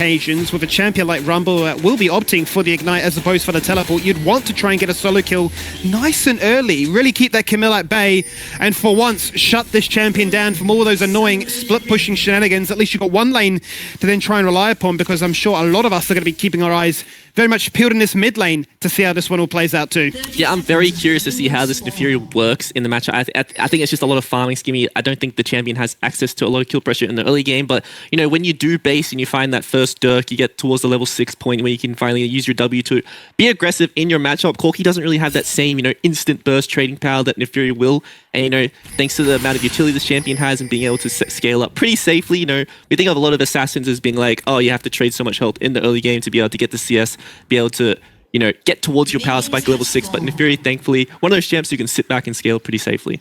occasions with a champion like Rumble will be opting for the Ignite as opposed for the teleport. You'd want to try and get a solo kill nice and early, really keep that Camille at bay, and for once shut this champion down from all those annoying split pushing shenanigans. At least you've got one lane to then try and rely upon, because I'm sure a lot of us are going to be keeping our eyes very much peeled in this mid lane to see how this one all plays out too. Yeah, I'm very curious to see how this Nefuria works in the match. I think it's just a lot of farming scheming. I don't think the champion has access to a lot of kill pressure in the early game, but you know, when you do base and you find that first Dirk, you get towards the level 6 point where you can finally use your W to be aggressive in your matchup. Corki doesn't really have that same, you know, instant burst trading power that Nefuria will. And, you know, thanks to the amount of utility this champion has and being able to scale up pretty safely, you know, we think of a lot of assassins as being like, oh, you have to trade so much health in the early game to be able to get the CS, be able to, you know, get towards your power spike level 6. But Nefuria, thankfully, one of those champs who can sit back and scale pretty safely.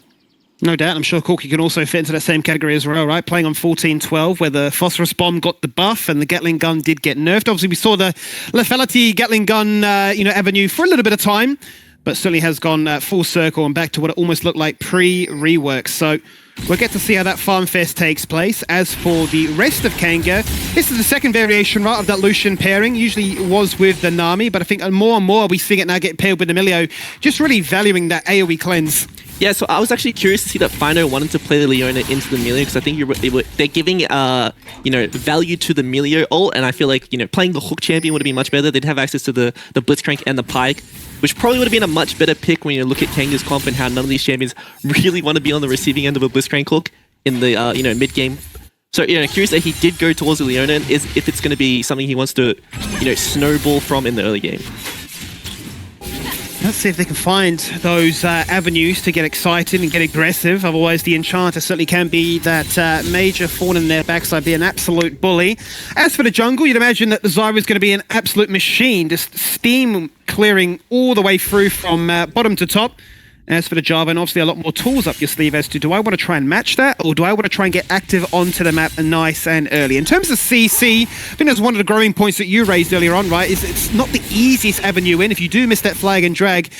No doubt. I'm sure Corki can also fit into that same category as well, right? Playing on 14-12, where the Phosphorus Bomb got the buff and the Gatling Gun did get nerfed. Obviously, we saw the lethality Gatling Gun, you know, avenue for a little bit of time, but certainly has gone full circle and back to what it almost looked like pre-rework. So we'll get to see how that Farm Fest takes place. As for the rest of Kanga, this is the second variation, right, of that Lucian pairing. Usually it was with the Nami, but I think more and more we're seeing it now get paired with Emilio, just really valuing that AoE cleanse. Yeah, so I was actually curious to see that Fino wanted to play the Leona into the Melio, because I think they're giving, you know, value to the Melio ult, and I feel like, you know, playing the Hook champion would have been much better. They'd have access to the Blitzcrank and the Pike, which probably would have been a much better pick when you look at Kanga's comp and how none of these champions really want to be on the receiving end of a Blitzcrank hook in the, you know, mid-game. So, you know, curious that he did go towards the Leona, and if it's going to be something he wants to, you know, snowball from in the early game. Let's see if they can find those avenues to get excited and get aggressive. Otherwise, the Enchanter certainly can be that major thorn in their backside, be an absolute bully. As for the jungle, you'd imagine that the Zyra is going to be an absolute machine, just steam clearing all the way through from bottom to top. As for the Java, and obviously a lot more tools up your sleeve as to, do I want to try and match that, or do I want to try and get active onto the map nice and early? In terms of CC, I think that's one of the growing points that you raised earlier on, right? Is it's not the easiest avenue in. If you do miss that flag and drag,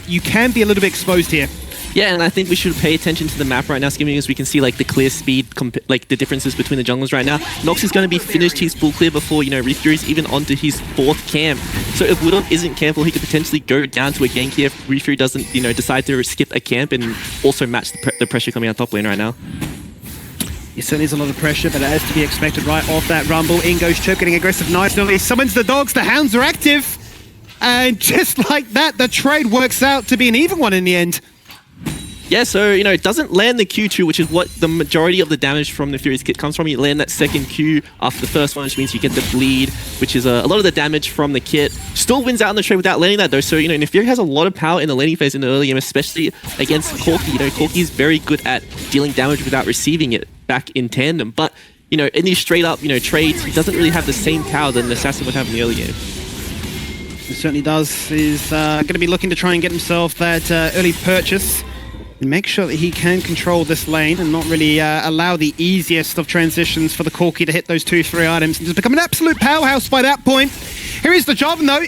you can be a little bit exposed here. Yeah, and I think we should pay attention to the map right now, skimming, as we can see like the clear speed, like the differences between the junglers right now. Nox is going to be finished his full clear before, you know, Refuri's even onto his 4th camp. So if Woodon isn't careful, he could potentially go down to a gank here if Refuri doesn't, you know, decide to skip a camp and also match the pressure coming out top lane right now. It certainly is a lot of pressure, but it is to be expected right off that Rumble. In goes Chirp, getting aggressive nicely. He summons the dogs, the hounds are active. And just like that, the trade works out to be an even one in the end. Yeah, so, you know, it doesn't land the Q2, which is what the majority of the damage from the Furious kit comes from. You land that second Q after the first one, which means you get the bleed, which is a lot of the damage from the kit. Still wins out in the trade without landing that, though. So, you know, Nefuria has a lot of power in the laning phase in the early game, especially against Corki. You know, Corki is very good at dealing damage without receiving it back in tandem. But, you know, in these straight up, you know, trades, he doesn't really have the same power that an assassin would have in the early game. He certainly does. He's going to be looking to try and get himself that early purchase. And make sure that he can control this lane and not really allow the easiest of transitions for the Corki to hit those 2-3 items and just become an absolute powerhouse by that point. Here is the Jarvan though,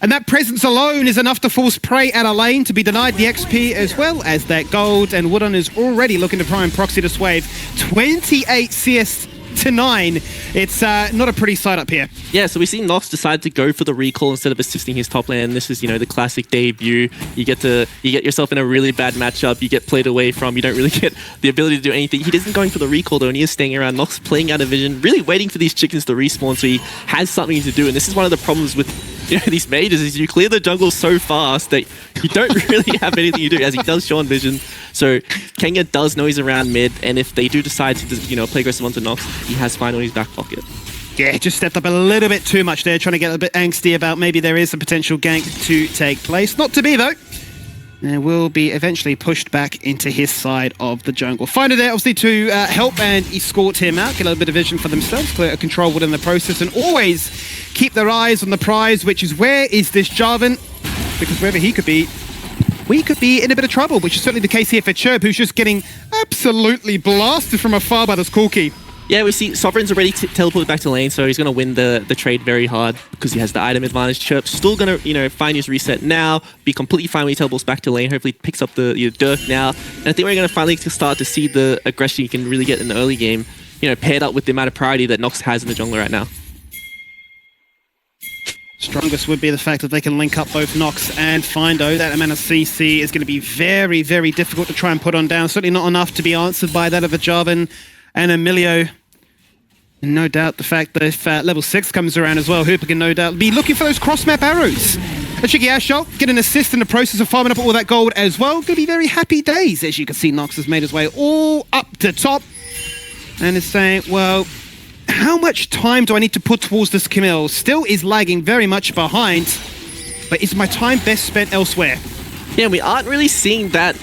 and that presence alone is enough to force prey at a lane to be denied the XP as well as that gold, and Woodon is already looking to try and proxy this wave. 28 CS to 9. It's not a pretty sight up here. Yeah, so we see Nox decide to go for the recall instead of assisting his top lane. This is, you know, the classic debut. You get yourself in a really bad matchup. You get played away from. You don't really get the ability to do anything. He isn't going for the recall though, and he is staying around. Nox playing out of vision, really waiting for these chickens to respawn so he has something to do. And this is one of the problems with, you know, these mages, is you clear the jungle so fast that you don't really have anything to do, as he does show on vision. So Kanga does know he's around mid, and if they do decide to, you know, play aggressive onto Nox, he has Fine on his back pocket. Yeah, just stepped up a little bit too much there, trying to get a bit angsty about maybe there is a potential gank to take place. Not to be though. And will be eventually pushed back into his side of the jungle. Finder there, obviously, to help and escort him out, get a little bit of vision for themselves, clear control within the process, and always keep their eyes on the prize, which is where is this Jarvan? Because wherever he could be, we could be in a bit of trouble, which is certainly the case here for Chirp, who's just getting absolutely blasted from afar by this Corki. Yeah, we see Sovereign's already teleported back to lane, so he's going to win the trade very hard because he has the item advantage. Chirp's still going to, you know, find his reset now, be completely fine when he teleports back to lane, hopefully picks up the Dirk now. And I think we're going to finally start to see the aggression you can really get in the early game, you know, paired up with the amount of priority that Nox has in the jungle right now. Strongest would be the fact that they can link up both Nox and Findo. That amount of CC is going to be very, very difficult to try and put on down. Certainly not enough to be answered by that of a Jarvan and Emilio. And no doubt the fact that if level 6 comes around as well, Hooper can no doubt be looking for those cross-map arrows. A cheeky ash shot, get an assist in the process of farming up all that gold as well. Going to be very happy days. As you can see, Nox has made his way all up to top. And is saying, well, how much time do I need to put towards this Camille? Still is lagging very much behind, but is my time best spent elsewhere? Yeah, we aren't really seeing that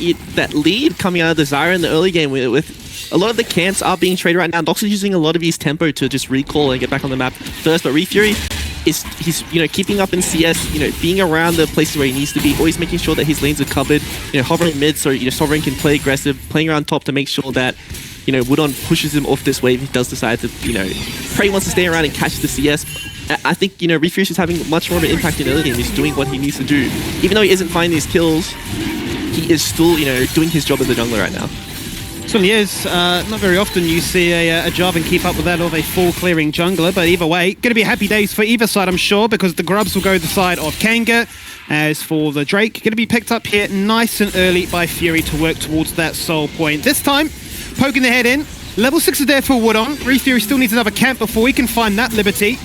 lead coming out of the Zyra in the early game with a lot of the camps are being traded right now. Nox is using a lot of his tempo to just recall and get back on the map first, but ReFury he's keeping up in CS, being around the places where he needs to be, always making sure that his lanes are covered, hovering mid so Sovereign can play aggressive, playing around top to make sure that Woodon pushes him off this wave. He does decide to, Prey wants to stay around and catch the CS. I think, ReFury is having much more of an impact in early game. He's doing what he needs to do. Even though he isn't finding these kills, he is still, doing his job as a jungler right now. Certainly is. Not very often you see a Jarvan keep up with that of a full clearing jungler, but either way, going to be happy days for either side, I'm sure, because the grubs will go the side of KNG. As for the Drake, going to be picked up here nice and early by Fury to work towards that soul point. This time, poking the head in. Level 6 is there for Woodon. ReFury still needs another camp before he can find that Liberty.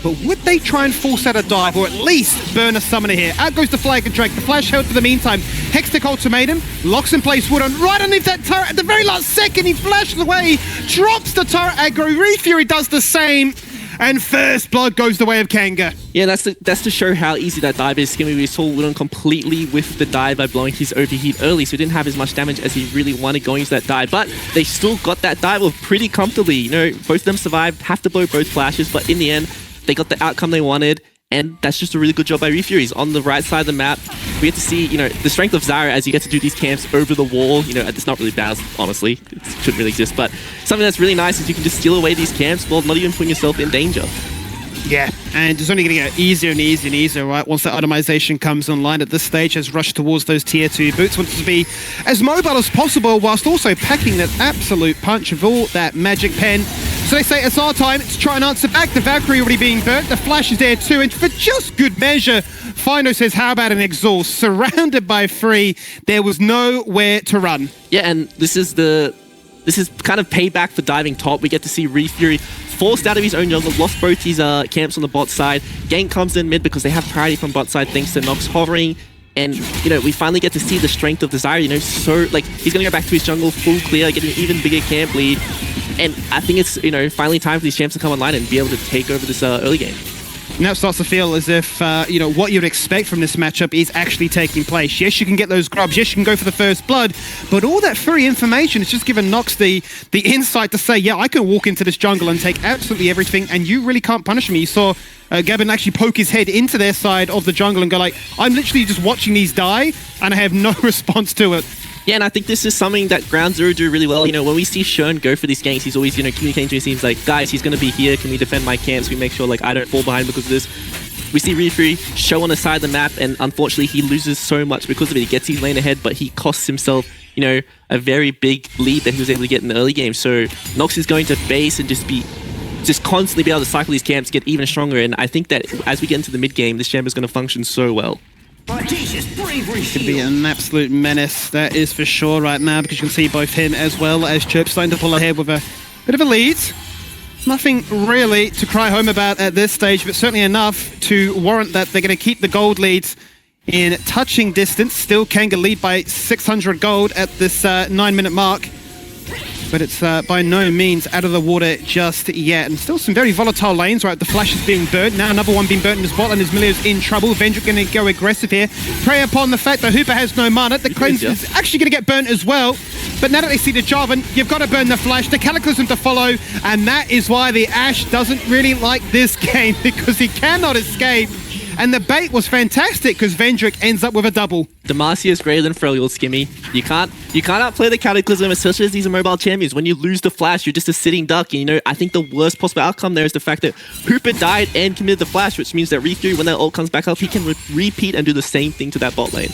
But would they try and force out a dive, or at least burn a summoner here? Out goes the Flag and Drake. The flash held for the meantime. Hextech ultimatum, locks in place Woodon right underneath that turret. At the very last second, he flashes away, drops the turret aggro. ReFury does the same, and first blood goes the way of KNG. Yeah, that's to show how easy that dive is. We saw Woodon completely with the dive by blowing his overheat early, so he didn't have as much damage as he really wanted going into that dive. But they still got that dive off pretty comfortably. Both of them survived, have to blow both flashes, but in the end, they got the outcome they wanted, and that's just a really good job by ReFury. He's on the right side of the map. We get to see, the strength of Zyra as you get to do these camps over the wall. It's not really bad, honestly. It shouldn't really exist, but something that's really nice is you can just steal away these camps while not even putting yourself in danger. Yeah, and it's only going to get easier and easier and easier, right? Once that itemization comes online at this stage, has rushed towards those tier 2 boots, wants to be as mobile as possible whilst also packing that absolute punch of all that magic pen. So they say it's our time to try and answer back. The Valkyrie already being burnt, the flash is there too, and for just good measure, Findo says, how about an exhaust? Surrounded by 3, there was nowhere to run. Yeah, and this is kind of payback for diving top. We get to see ReFury forced out of his own jungle, lost both his camps on the bot side. Gank comes in mid because they have priority from bot side thanks to Nox hovering. And, we finally get to see the strength of the Zyra, so, he's going to go back to his jungle, full clear, get an even bigger camp lead. And I think it's, finally time for these champs to come online and be able to take over this early game. Now it starts to feel as if, what you'd expect from this matchup is actually taking place. Yes, you can get those grubs. Yes, you can go for the first blood. But all that free information has just given Nox the insight to say, yeah, I can walk into this jungle and take absolutely everything, and you really can't punish me. You saw Gavin actually poke his head into their side of the jungle and go like, I'm literally just watching these die, and I have no response to it. Yeah, and I think this is something that Ground Zero do really well. When we see Shern go for these ganks, he's always, communicating to his teams like, guys, he's going to be here. Can we defend my camps? We make sure, I don't fall behind because of this. We see ReFury show on the side of the map, and unfortunately, he loses so much because of it. He gets his lane ahead, but he costs himself, a very big lead that he was able to get in the early game. So Nox is going to base and just constantly be able to cycle these camps, get even stronger. And I think that as we get into the mid game, this champ is going to function so well. It's going to be an absolute menace, that is for sure right now, because you can see both him as well as Chirp starting to pull ahead with a bit of a lead. Nothing really to cry home about at this stage, but certainly enough to warrant that they're going to keep the gold leads in touching distance. Still KNG lead by 600 gold at this 9-minute mark. But it's by no means out of the water just yet. And still some very volatile lanes, right? The flash is being burnt. Now another one being burnt in his bot, and his Milio's in trouble. Vendrick going to go aggressive here. Prey upon the fact that Hooper has no mana. The cleanse is actually going to get burnt as well. But now that they see the Jarvan, you've got to burn the flash. The Cataclysm to follow. And that is why the Ashe doesn't really like this game, because he cannot escape. And the bait was fantastic because Vendrick ends up with a double. Demacia is greater than Freljord, Skimmy. You can't outplay the Cataclysm, especially as these are mobile champions. When you lose the flash, you're just a sitting duck. And, I think the worst possible outcome there is the fact that Hooper died and committed the flash, which means that ReFury, when that ult comes back up, he can repeat and do the same thing to that bot lane.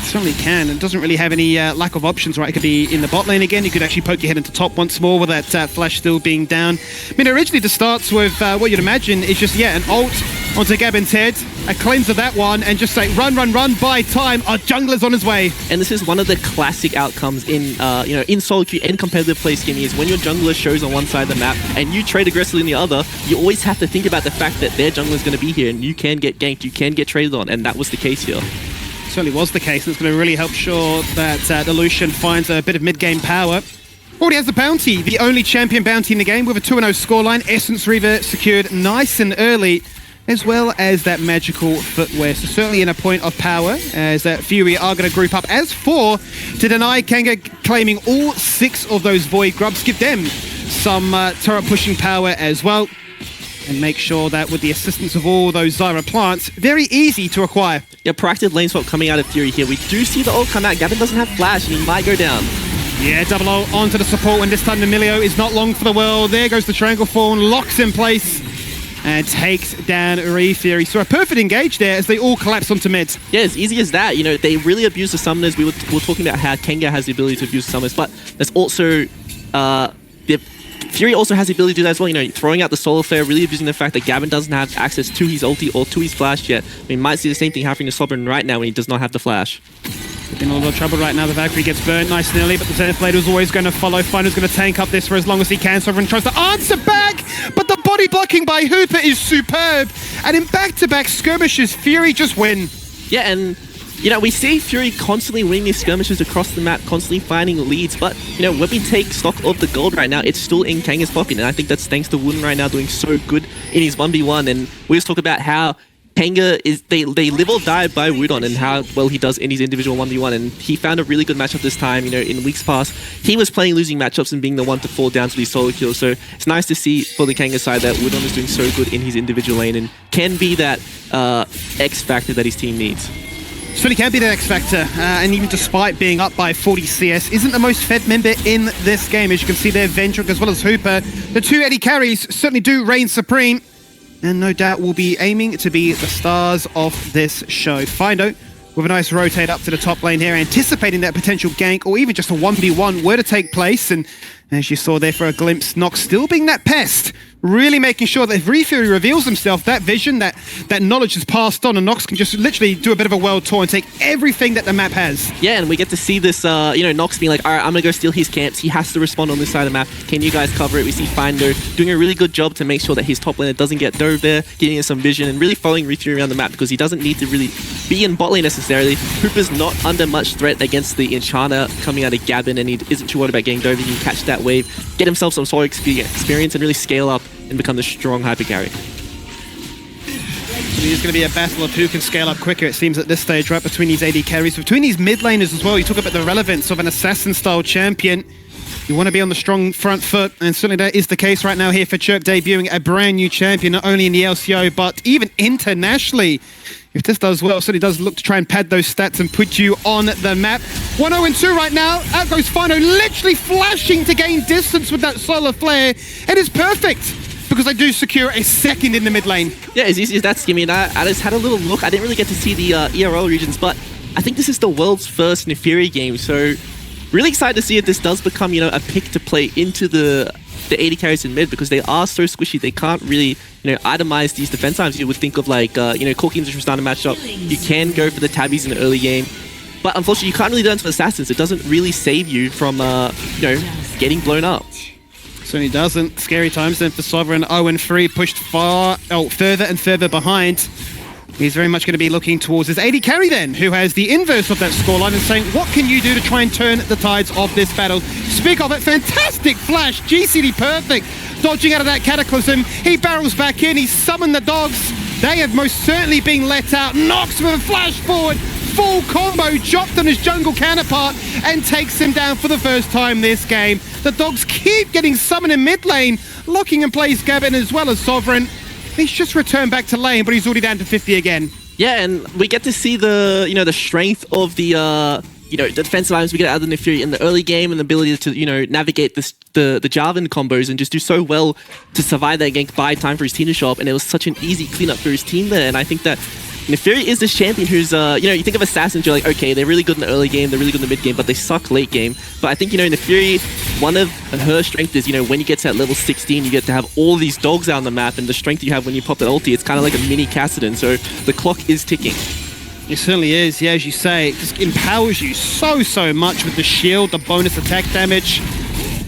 Certainly can. It doesn't really have any lack of options, right? It could be in the bot lane again. You could actually poke your head into top once more with that flash still being down. I mean, originally the starts with what you'd imagine is just, an ult onto Gabin's head, a cleanse of that one, and just say, run, run, run, buy time, our jungler's on his way. And this is one of the classic outcomes in, in solo queue and competitive play scheme is when your jungler shows on one side of the map and you trade aggressively on the other, you always have to think about the fact that their jungler is going to be here and you can get ganked, you can get traded on, and that was the case here. Certainly was the case. It's going to really help sure that the Lucian finds a bit of mid-game power. Already has the bounty, the only champion bounty in the game with a 2-0 scoreline. Essence Reaver secured nice and early, as well as that magical footwear. So certainly in a point of power, as Fury are going to group up as 4 to deny KNG claiming all 6 of those Void Grubs. Give them some turret pushing power as well. And make sure that with the assistance of all those Zyra plants, very easy to acquire. Yeah, proactive lane swap coming out of Fury here. We do see the ult come out. Gavin doesn't have flash and he might go down. Yeah, double ult onto the support when this time Emilio is not long for the world. There goes the Triangle Fawn, locks in place and takes down Fury. So a perfect engage there as they all collapse onto mid. Yeah, as easy as that. You know, they really abuse the summoners. We were talking about how KNG has the ability to abuse the summoners, but there's also Fury also has the ability to do that as well, you know, throwing out the solar flare, really abusing the fact that Gavin doesn't have access to his ulti or to his flash yet. We might see the same thing happening to Sovereign right now when he does not have the flash. In a little bit of trouble right now. The Valkyrie gets burnt nice and early, but the Zenith Blade is always going to follow. Finder's going to tank up this for as long as he can. Sovereign tries to answer back, but the body blocking by Hooper is superb. And in back-to-back skirmishes, Fury just win. Yeah, and you know, we see Fury constantly winning these skirmishes across the map, constantly finding leads, but, you know, when we take stock of the gold right now, it's still in KNG's pocket, and I think that's thanks to Wooden right now doing so good in his 1v1, and we just talk about how KNG is, they live or die by Wudon and how well he does in his individual 1v1, and he found a really good matchup this time. You know, in weeks past, he was playing losing matchups and being the one to fall down to these solo kills, so it's nice to see for the KNG side that Wudon is doing so good in his individual lane and can be that X factor that his team needs. Certainly can be the X factor, and even despite being up by 40 CS, isn't the most fed member in this game. As you can see there, Vendrick as well as Hooper. The 2 Eddie carries certainly do reign supreme, and no doubt will be aiming to be the stars of this show. Findo with a nice rotate up to the top lane here, anticipating that potential gank or even just a 1v1 were to take place. And as you saw there for a glimpse, Nox still being that pest, really making sure that if Fury reveals himself, that vision, that knowledge is passed on, and Nox can just literally do a bit of a world tour and take everything that the map has. Yeah, and we get to see this, you know, Nox being like, all right, I'm going to go steal his camps. He has to respond on this side of the map. Can you guys cover it? We see Finder doing a really good job to make sure that his top laner doesn't get dove there, getting in some vision, and really following Fury around the map because he doesn't need to really be in bot lane necessarily. Hooper's not under much threat against the Enchanter coming out of Gavin, and he isn't too worried about getting dove. He can catch that wave, get himself some solo experience, and really scale up and become the strong hyper carry. So there's going to be a battle of who can scale up quicker, it seems, at this stage, right between these AD carries. Between these mid laners as well, you talk about the relevance of an assassin-style champion. You want to be on the strong front foot, and certainly that is the case right now here for Chirp, debuting a brand new champion, not only in the LCO, but even internationally. If this does well, it certainly does look to try and pad those stats and put you on the map. 1-0-2 right now. Out goes Fino, literally flashing to gain distance with that solar flare. It is perfect, because I do secure a second in the mid lane. Yeah, as easy as that, Skimmy. And I just had a little look. I didn't really get to see the ERL regions, but I think this is the world's first Neferi game, so really excited to see if this does become, you know, a pick to play into the AD carries in mid, because they are so squishy. They can't really, you know, itemize these defense times. You would think of like, you know, Corkins if you're starting a matchup. You can go for the tabbies in the early game, but unfortunately you can't really do that to assassins. It doesn't really save you from, you know, getting blown up. Certainly doesn't. Scary times then for Sovereign. 0-3 pushed further and further behind. He's very much going to be looking towards his AD carry then, who has the inverse of that scoreline and saying, what can you do to try and turn the tides of this battle? Speak of it, fantastic flash, GCD perfect. Dodging out of that cataclysm, he barrels back in, he's summoned the dogs. They have most certainly been let out. Nox with a flash forward, full combo, dropped on his jungle counterpart and takes him down for the first time this game. The dogs keep getting summoned in mid lane, locking in place Gavin as well as Sovereign. He's just returned back to lane, but he's already down to 50 again. Yeah, and we get to see the, you know, the strength of the, you know, the defensive items we get out of the Neferi in the early game, and the ability to, you know, navigate this, the Jarvan combos and just do so well to survive that gank, buy time for his team to show up, and it was such an easy cleanup for his team there. And I think that, Neferi is this champion who's, you think of Assassins, you're like, okay, they're really good in the early game, they're really good in the mid game, but they suck late game. But I think, Neferi, one of her strengths is, when you get to that level 16, you get to have all these dogs out on the map, and the strength you have when you pop that ulti, it's kind of like a mini Kassadin, so the clock is ticking. It certainly is, yeah, as you say, it just empowers you so much with the shield, the bonus attack damage.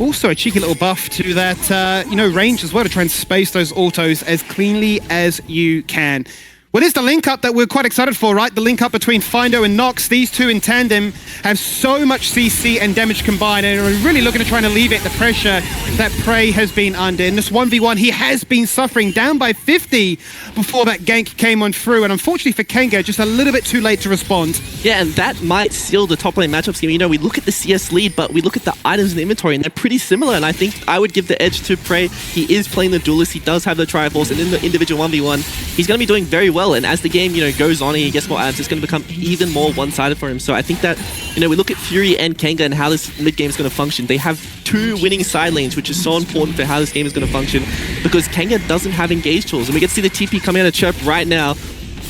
Also a cheeky little buff to that, range as well to try and space those autos as cleanly as you can. Well, there's the link-up that we're quite excited for, right? The link-up between Findo and Nox. These two in tandem have so much CC and damage combined and are really looking to try and alleviate the pressure that Prey has been under. In this 1v1, he has been suffering, down by 50 before that gank came on through. And unfortunately for Kenga, just a little bit too late to respond. Yeah, and that might seal the top lane matchup scheme. We look at the CS lead, but we look at the items in the inventory, and they're pretty similar. And I think I would give the edge to Prey. He is playing the duelist. He does have the Triforce, and in the individual 1v1, he's going to be doing very well. And as the game, goes on and he gets more items, it's going to become even more one-sided for him. So I think that, we look at Fury and Kenga and how this mid-game is going to function. They have two winning side lanes, which is so important for how this game is going to function, because Kenga doesn't have engage tools. And we get to see the TP coming out of Chirp right now.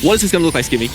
What is this going to look like, Skimmy?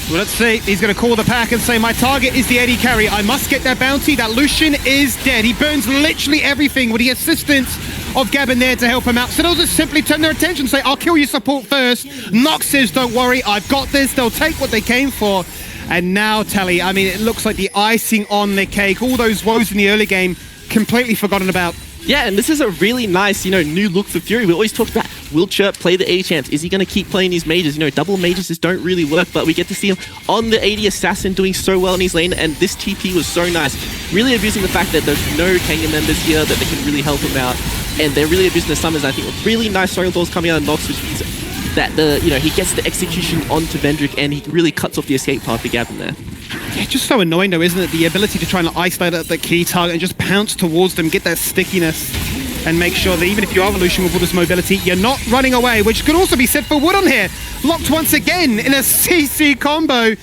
Well, let's see. He's going to call the pack and say, my target is the AD carry. I must get that bounty. That Lucian is dead. He burns literally everything with the assistance of Gavin there to help him out. So they'll just simply turn their attention and say, I'll kill your support first. Nox says, don't worry, I've got this. They'll take what they came for. And now, Tally, it looks like the icing on the cake. All those woes in the early game, completely forgotten about. Yeah, and this is a really nice, new look for Fury. We always talk about, will Chirp play the AD champs? Is he going to keep playing these mages? Double mages just don't really work, but we get to see him on the AD Assassin doing so well in his lane, and this TP was so nice. Really abusing the fact that there's no Kenga members here, that they can really help him out, and they're really abusing the summons. I think really nice sorry balls coming out of Nox, which means that he gets the execution onto Vendrick, and he really cuts off the escape path for Gavin there. Yeah, just so annoying though, isn't it? The ability to try and isolate the key target and just pounce towards them, get that stickiness, and make sure that even if you are Evolution with all this mobility, you're not running away, which could also be said for Wood on here. Locked once again in a CC combo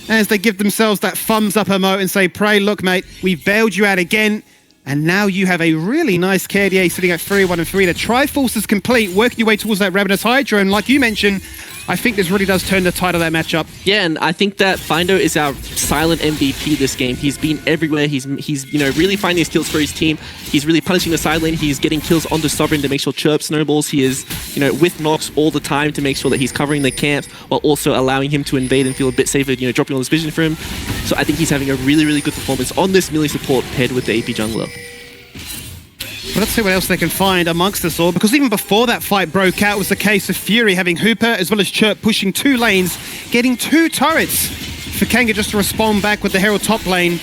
as they give themselves that thumbs up emote and say, Prey, look mate, we've bailed you out again. And now you have a really nice KDA sitting at 3-1 and 3. The Triforce is complete, working your way towards that Ravenous Hydra. And like you mentioned, I think this really does turn the tide of that matchup. Yeah, and I think that Findo is our silent MVP this game. He's been everywhere. He's really finding his kills for his team. He's really punishing the side lane. He's getting kills onto Sovereign to make sure Chirp snowballs. He is, with Nox all the time to make sure that he's covering the camps while also allowing him to invade and feel a bit safer, dropping all this vision for him. So I think he's having a really, really good performance on this melee support paired with the AP jungler. But let's see what else they can find amongst us all, because even before that fight broke out, it was the case of Fury having Hooper as well as Chirp pushing two lanes, getting two turrets for Kenga just to respond back with the Herald top lane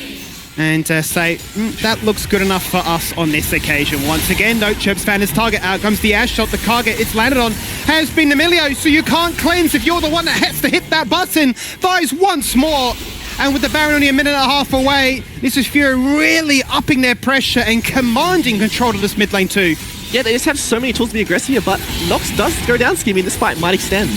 and say, that looks good enough for us on this occasion. Once again, no, Chirp's found his target. Out comes the Ash shot. The target it's landed on has been Emilio, so you can't cleanse if you're the one that has to hit that button. Dies once more. And with the Baron only a minute and a half away, this is Fury really upping their pressure and commanding control of this mid lane too. Yeah, they just have so many tools to be aggressive here, but Nox does go down scheming. This fight might extend.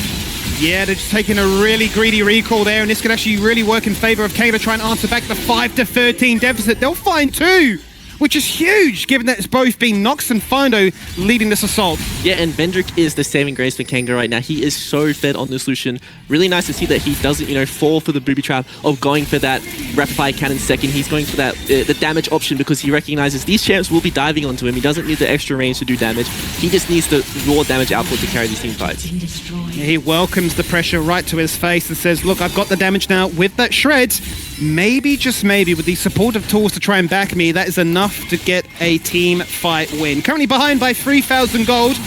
Yeah, they're just taking a really greedy recall there, and this could actually really work in favor of Kenga to try and answer back the 5-13 deficit. They'll find two, which is huge, given that it's both been Nox and Findo leading this assault. Yeah, and Vendrick is the saving grace for Kenga right now. He is so fed on this Lucian. Really nice to see that he doesn't, fall for the booby trap of going for that rapid fire cannon second. He's going for that the damage option because he recognizes these champs will be diving onto him. He doesn't need the extra range to do damage. He just needs the raw damage output to carry these team fights. Yeah, he welcomes the pressure right to his face and says, look, I've got the damage now with that shred. Maybe, just maybe, with these supportive tools to try and back me, that is enough to get a team fight win. Currently behind by 3,000 gold,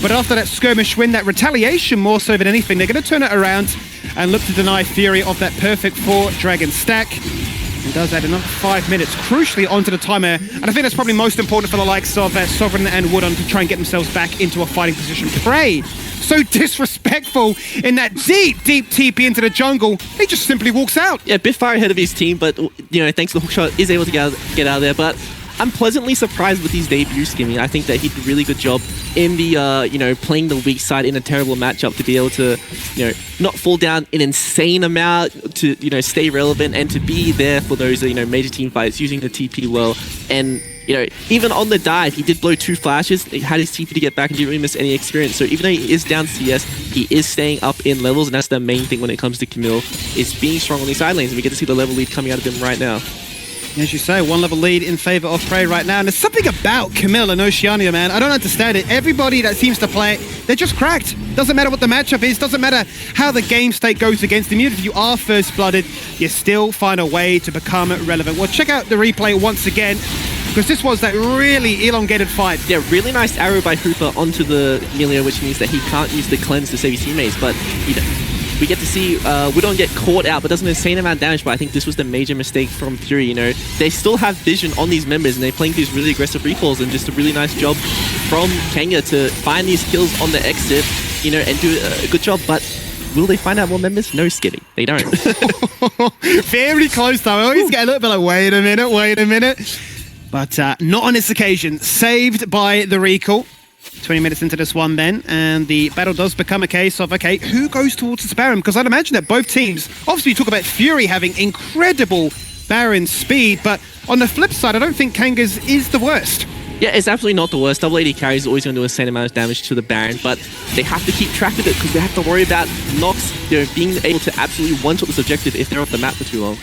but after that skirmish win, that retaliation more so than anything, they're going to turn it around and look to deny Fury of that perfect 4-dragon stack. And does add another 5 minutes, crucially onto the timer. And I think that's probably most important for the likes of Sovereign and Woodon to try and get themselves back into a fighting position. Prey, so disrespectful in that deep TP into the jungle. He just simply walks out. Yeah, a bit far ahead of his team, but thanks to the hookshot, is able to get out of there. But I'm pleasantly surprised with his debut, Skimmy. I think that he did a really good job in the, playing the weak side in a terrible matchup to be able to, not fall down an insane amount, to, stay relevant and to be there for those, major team fights, using the TP well. And you know, even on the dive, he did blow 2 flashes. He had his TP to get back and didn't really miss any experience. So even though he is down CS, he is staying up in levels, and that's the main thing when it comes to Camille, is being strong on these side lanes. And we get to see the level lead coming out of him right now. As you say, 1 level lead in favor of Prey right now. And there's something about Camille and Oceania, man. I don't understand it. Everybody that seems to play it, they're just cracked. Doesn't matter what the matchup is. Doesn't matter how the game state goes against them. Even if you are first-blooded, you still find a way to become relevant. Well, check out the replay once again, because this was that really elongated fight. Yeah, really nice arrow by Hooper onto the Emilio, which means that he can't use the cleanse to save his teammates. But, you know, we get to see we don't get caught out, but does an insane amount of damage. But I think this was the major mistake from Fury. You know, they still have vision on these members, and they're playing these really aggressive recalls, and just a really nice job from KNG to find these kills on the exit, you know, and do a good job. But will they find out more members? No skidding, they don't. Very close though. I always get a little bit like, wait a minute. But not on this occasion. Saved by the recall. 20 minutes into this one then, and the battle does become a case of, okay, who goes towards this Baron? Because I'd imagine that both teams, obviously you talk about Fury having incredible Baron speed, but on the flip side, I don't think KNG's is the worst. Yeah, it's absolutely not the worst. Double AD carry is always going to do a insane amount of damage to the Baron, but they have to keep track of it because they have to worry about Nox, you know, being able to absolutely one-shot this objective if they're off the map for too long.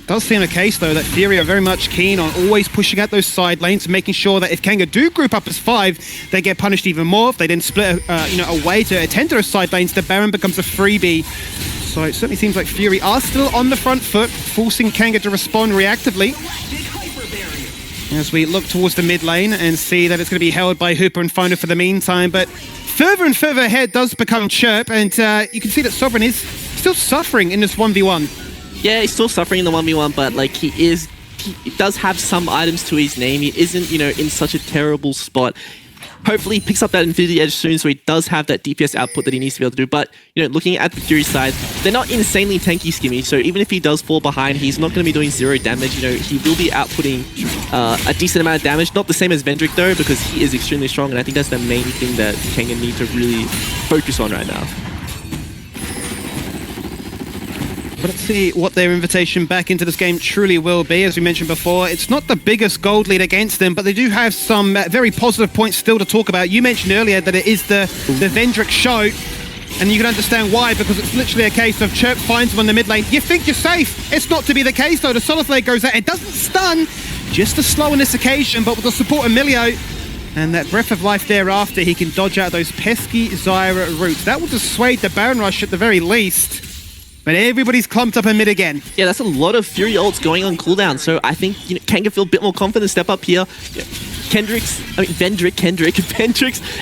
Does seem a case, though, that Fury are very much keen on always pushing out those side lanes, making sure that if KNG do group up as 5, they get punished even more. If they then split, you know, away to attend to those side lanes, the Baron becomes a freebie. So it certainly seems like Fury are still on the front foot, forcing KNG to respond reactively. As we look towards the mid lane and see that it's going to be held by Hooper and Fono for the meantime, but further and further ahead does become Chirp, and you can see that Sovereign is still suffering in this 1v1. Yeah, he's still suffering in the 1v1, but like he does have some items to his name. He isn't, you know, in such a terrible spot. Hopefully he picks up that Infinity Edge soon, so he does have that DPS output that he needs to be able to do. But, you know, looking at the Fury side, they're not insanely tanky skimmy, so even if he does fall behind, he's not going to be doing 0 damage. You know, he will be outputting a decent amount of damage. Not the same as Vendrick, though, because he is extremely strong, and I think that's the main thing that KNG need to really focus on right now. But let's see what their invitation back into this game truly will be. As we mentioned before, it's not the biggest gold lead against them, but they do have some very positive points still to talk about. You mentioned earlier that it is the Vendrick show, and you can understand why, because it's literally a case of Chirp finds him on the mid lane. You think you're safe. It's not to be the case, though. The Soliflare goes out. It doesn't stun, just a slow on this occasion, but with the support of Emilio and that Breath of Life thereafter, he can dodge out those pesky Zyra roots. That will dissuade the Baron Rush at the very least. But everybody's clumped up in mid again. Yeah, that's a lot of Fury ults going on cooldown. So I think, you know, KNG feel a bit more confident, step up here. Vendrick's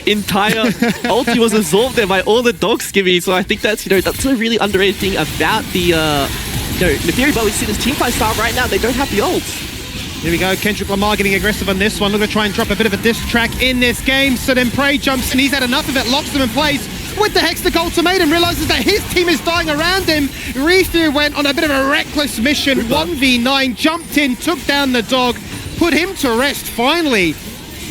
entire ulti was absorbed there by all the dog skimmy. So I think that's, you know, that's a really underrated thing about the, you know, the Fury. But we see this teamfight start right now. They don't have the ults. Here we go, Kendrick Lamar getting aggressive on this one. Looking to try and drop a bit of a diss track in this game. So then Prey jumps in. He's had enough of it, locks them in place with the Hextech ultimatum, realizes that his team is dying around him. Rifu went on a bit of a reckless mission, 1v9, jumped in, took down the dog, put him to rest finally,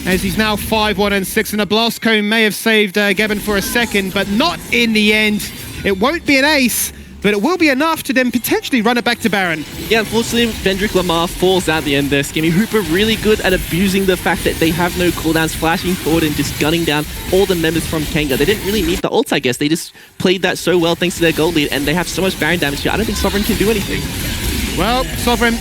as he's now 5-1-6, and a blast cone may have saved Gavin for a second, but not in the end. It won't be an ace, but it will be enough to then potentially run it back to Baron. Yeah, unfortunately, Vendrick Lamar falls at the end there. Skimmy Hooper really good at abusing the fact that they have no cooldowns, flashing forward and just gunning down all the members from KNG. They didn't really need the ults, I guess. They just played that so well thanks to their gold lead, and they have so much Baron damage here. I don't think Sovereign can do anything. Well, Sovereign,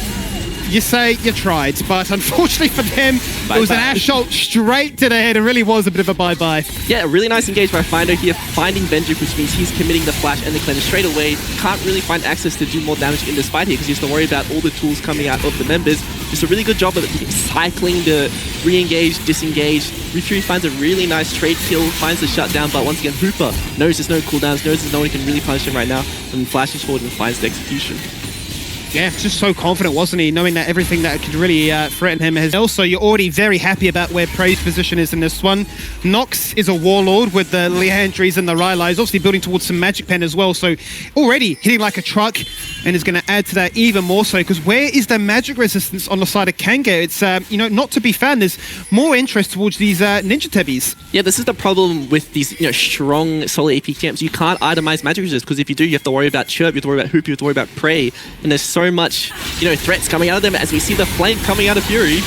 you say you tried, but unfortunately for them, it was an Ash ult straight to the head and really was a bit of a bye-bye. Yeah, really nice engage by Findo here, finding Vendrick, which means he's committing the flash and the cleanse straight away. Can't really find access to do more damage in this fight here because he has to worry about all the tools coming out of the members. Just a really good job of cycling the re-engage, disengage. Fury finds a really nice trade kill, finds the shutdown, but once again, Hooper knows there's no cooldowns, knows there's no one who can really punish him right now, and flashes forward and finds the execution. Yeah, just so confident, wasn't he? Knowing that everything that could really threaten him has... Also, you're already very happy about where Prey's position is in this one. Nox is a warlord with the Leandries and the Rylai. He's obviously building towards some Magic Pen as well, so already hitting like a truck, and is going to add to that even more so, because where is the magic resistance on the side of KNG? It's, you know, not to be found. There's more interest towards these Ninja Tebbies. Yeah, this is the problem with these, you know, strong solo AP camps. You can't itemize magic resist, because if you do, you have to worry about Chirp, you have to worry about Hoop, you have to worry about Prey, and there's so much, you know, threats coming out of them as we see the flank coming out of Fury.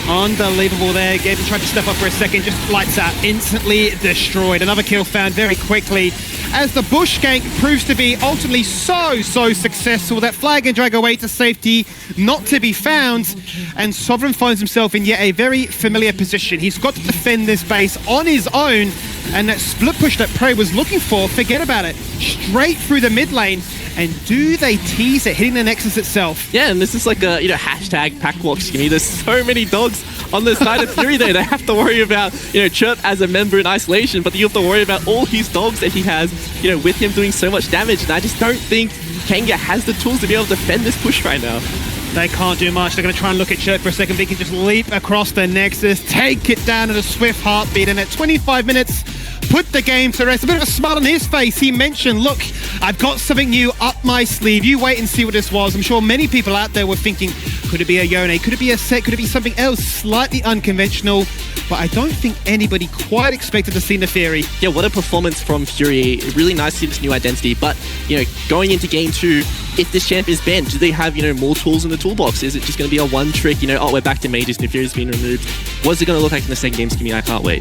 Unbelievable there. Game1 tried to step up for a second, just lights out, instantly destroyed. Another kill found very quickly as the bush gank proves to be ultimately so successful. That flag and drag away to safety, not to be found, and Sovereign finds himself in yet a very familiar position. He's got to defend this base on his own, and that split push that Prey was looking for, forget about it. Straight through the mid lane. And do they tease it, hitting the Nexus itself? Yeah, and this is like a, hashtag pack walk skinny. There's so many dogs on the side of Fury there. They have to worry about, Chirp as a member in isolation, but you have to worry about all his dogs that he has, with him doing so much damage. And I just don't think KNG has the tools to be able to defend this push right now. They can't do much. They're going to try and look at Chirp for a second. They can just leap across the Nexus, take it down in a swift heartbeat, and at 25 minutes, put the game to rest. A bit of a smile on his face. He mentioned, look, I've got something new up my sleeve. You wait and see what this was. I'm sure many people out there were thinking, could it be a Yone? Could it be a set? Could it be something else slightly unconventional? But I don't think anybody quite expected to see Neferi. Yeah, what a performance from Fury. Really nice to see this new identity. But, going into game 2, if this champ is banned, do they have, more tools in the toolbox? Is it just going to be a one trick, oh, we're back to mages, Neferi's been removed? What's it going to look like in the second game, Skimmy? I can't wait.